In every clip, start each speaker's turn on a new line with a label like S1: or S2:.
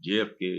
S1: JFK,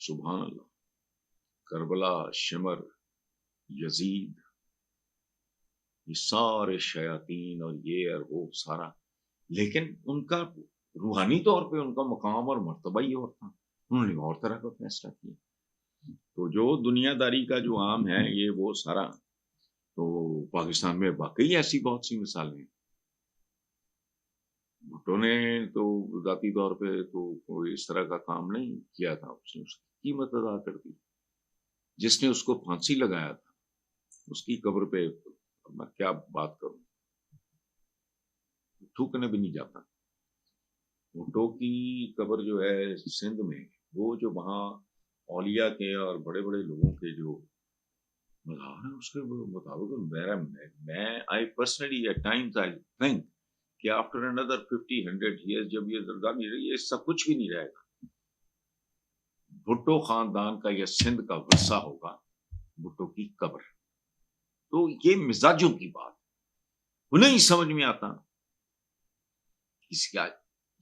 S1: سبحان اللہ، کربلا، شمر، یزید، یہ سارے شیاطین اور یہ اور وہ سارا، لیکن ان کا روحانی طور پہ ان کا مقام اور مرتبہ ہی اور تھا، انہوں نے اور طرح کا فیصلہ کیا۔ تو جو دنیا داری کا جو عام ہے یہ وہ سارا، تو پاکستان میں واقعی ایسی بہت سی مثالیں ہیں۔ بھٹو نے تو ذاتی طور پہ تو کوئی اس طرح کا کام نہیں کیا تھا، اس نے اس کی قیمت ادا کر دی۔ جس نے اس کو پھانسی لگایا تھا اس کی قبر پہ میں کیا بات کروں، تھوکنے بھی نہیں جاتا۔ بھٹو کی قبر جو ہے سندھ میں، وہ جو وہاں اولیاء کے اور بڑے بڑے لوگوں کے جو مزار ہیں اس کے مطابق میں I personally at times I think کہ آفٹر اندر 50-100 ایئرز جب یہ زرداری رہی، یہ سب کچھ بھی نہیں رہے گا۔ بھٹو خاندان کا یا سندھ کا ورثہ ہوگا بھٹو کی قبر۔ تو یہ مزاجوں کی بات انہیں سمجھ میں آتا اس کا،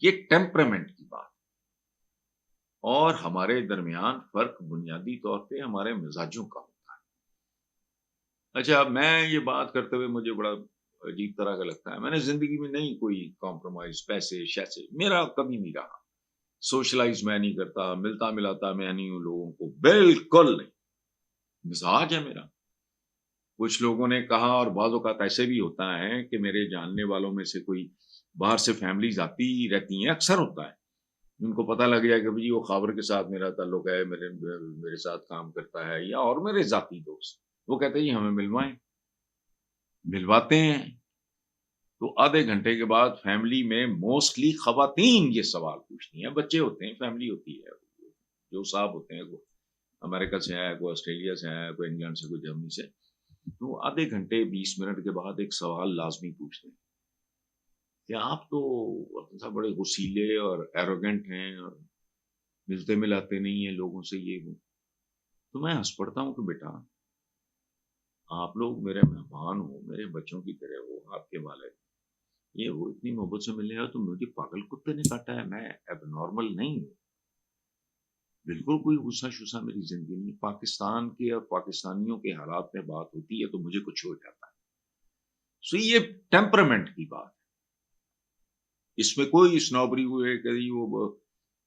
S1: یہ ٹیمپرامنٹ کی بات، اور ہمارے درمیان فرق بنیادی طور پہ ہمارے مزاجوں کا ہوتا ہے۔ اچھا، میں یہ بات کرتے ہوئے مجھے بڑا عجیب طرح کا لگتا ہے، میں نے زندگی میں نہیں کوئی کمپرومائز، پیسے شیسے میرا کبھی نہیں رہا، سوشلائز میں نہیں کرتا، ملتا ملاتا میں نہیں ہوں لوگوں کو، بالکل نہیں، مزاج ہے میرا۔ کچھ لوگوں نے کہا، اور بعض اوقات ایسے بھی ہوتا ہے کہ میرے جاننے والوں میں سے کوئی باہر سے فیملیز آتی رہتی ہیں، اکثر ہوتا ہے، ان کو پتہ لگ جائے کہ جی وہ خاور کے ساتھ میرا تعلق ہے، میرے ساتھ کام کرتا ہے، یا اور میرے ذاتی دوست، وہ کہتے ہیں جی ہمیں ملوائیں، ملواتے ہیں۔ تو آدھے گھنٹے کے بعد فیملی میں موسٹلی خواتین یہ سوال پوچھتی ہیں، بچے ہوتے ہیں، فیملی ہوتی ہے، جو صاحب ہوتے ہیں، کوئی امریکہ سے ہے، کوئی آسٹریلیا سے ہے، کوئی انگلینڈ سے، کوئی جرمنی سے، تو آدھے گھنٹے 20 منٹ کے بعد ایک سوال لازمی پوچھتے ہیں کہ آپ تو بڑے غسیلے اور ایروگنٹ ہیں اور ملتے ملاتے نہیں ہیں لوگوں سے، یہ وہ۔ تو میں ہنس پڑتا ہوں کہ بیٹا آپ لوگ میرے مہمان ہو، میرے بچوں کی طرح ہو، آپ کے والد، یہ وہ اتنی محبت سے ملنے آئے تو مجھے پاگل کتے نے کاٹا ہے، میں اب نارمل نہیں ہوں، بالکل کوئی غصہ شصہ میری زندگی میں۔ پاکستان کے اور پاکستانیوں کے حالات میں بات ہوتی ہے تو مجھے کچھ ہو جاتا ہے۔ سو یہ ٹیمپرامنٹ کی بات ہے، اس میں کوئی اسنوبری ہوئے کہ وہ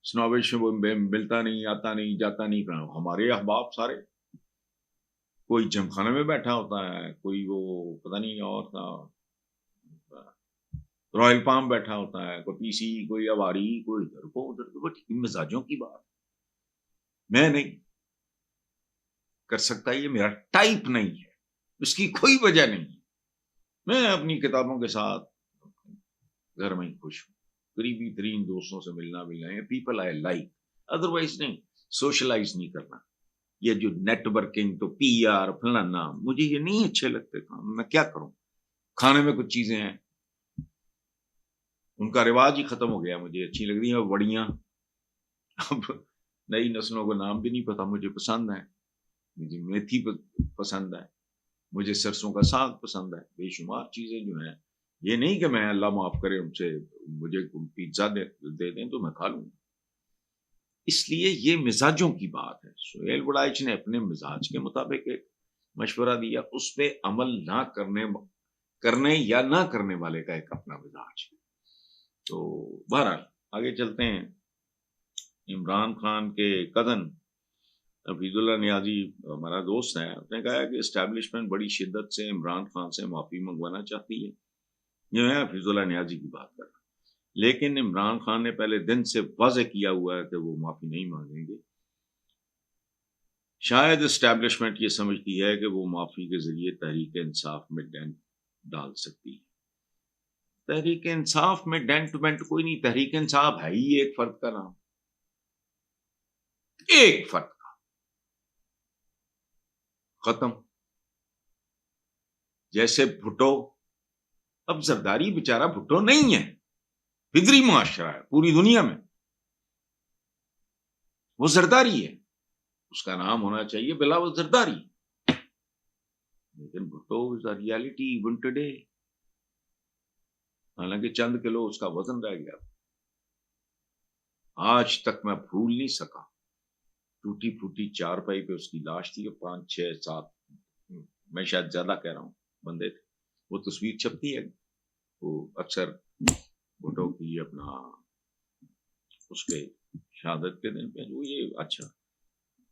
S1: اسنوبش ملتا نہیں، آتا نہیں، جاتا نہیں۔ ہمارے احباب سارے، کوئی جم خانے میں بیٹھا ہوتا ہے، کوئی وہ پتہ نہیں اور تھا رائل پام بیٹھا ہوتا ہے، کوئی پی سی، کوئی اواری، کوئی ادھر کو ادھر کو، مزاجوں کی بات میں نہیں کر سکتا، یہ میرا ٹائپ نہیں ہے، اس کی کوئی وجہ نہیں ہے۔ میں اپنی کتابوں کے ساتھ گھر میں ہی خوش ہوں، قریبی ترین دوستوں سے ملنا ہے، پیپل آئی لائک، ادروائز نہیں، سوشلائز نہیں کرنا۔ یہ جو نیٹ ورکنگ تو پی آر فلانا، مجھے یہ نہیں اچھے لگتے کام، میں کیا کروں۔ کھانے میں کچھ چیزیں ہیں ان کا رواج ہی ختم ہو گیا، مجھے اچھی لگ رہی ہیں وڑیاں، اب نئی نسلوں کو نام بھی نہیں پتا، مجھے پسند ہے، مجھے میتھی پسند ہے، مجھے سرسوں کا ساگ پسند ہے، بے شمار چیزیں جو ہیں، یہ نہیں کہ میں اللہ معاف کرے ان سے مجھے پیزا دے دیں تو میں کھا لوں۔ اس لیے یہ مزاجوں کی بات ہے۔ سہیل وڑائچ نے اپنے مزاج کے مطابق ایک مشورہ دیا، اس پہ عمل نہ کرنے یا نہ کرنے والے کا ایک اپنا مزاج ہے۔ تو بہرحال آگے چلتے ہیں۔ عمران خان کے کزن حفیظ اللہ نیازی ہمارا دوست ہے، اس نے کہا کہ اسٹیبلشمنٹ بڑی شدت سے عمران خان سے معافی منگوانا چاہتی ہے، یہ ہے حفیظ اللہ نیازی کی بات کر رہا، لیکن عمران خان نے پہلے دن سے واضح کیا ہوا ہے کہ وہ معافی نہیں مانگیں گے۔ شاید اسٹیبلشمنٹ یہ سمجھتی ہے کہ وہ معافی کے ذریعے تحریک انصاف میں ڈینٹ ڈال سکتی ہے۔ تحریک انصاف میں ڈینٹ وینٹ کوئی نہیں، تحریک انصاف ہے ہی ایک فرد کا نام، ایک فرد کا، ختم۔ جیسے بھٹو، اب زرداری بیچارہ بھٹو نہیں ہے، فطری معاشرہ ہے پوری دنیا میں، وہ زرداری ہے، اس کا نام ہونا چاہیے بلاول زرداری، لیکن بھٹو از دا ریالٹی ایون ٹوڈے، حالانکہ چند کلو اس کا وزن رہ گیا، آج تک میں بھول نہیں سکا ٹوٹی پھوٹی چارپائی پہ اس کی لاش تھی، 5 6 7 میں شاید زیادہ کہہ رہا ہوں بندے تھے. وہ تصویر چھپتی ہے وہ اکثر فوٹو کی اپنا اس کے شہادت کے دن پہ، وہ یہ اچھا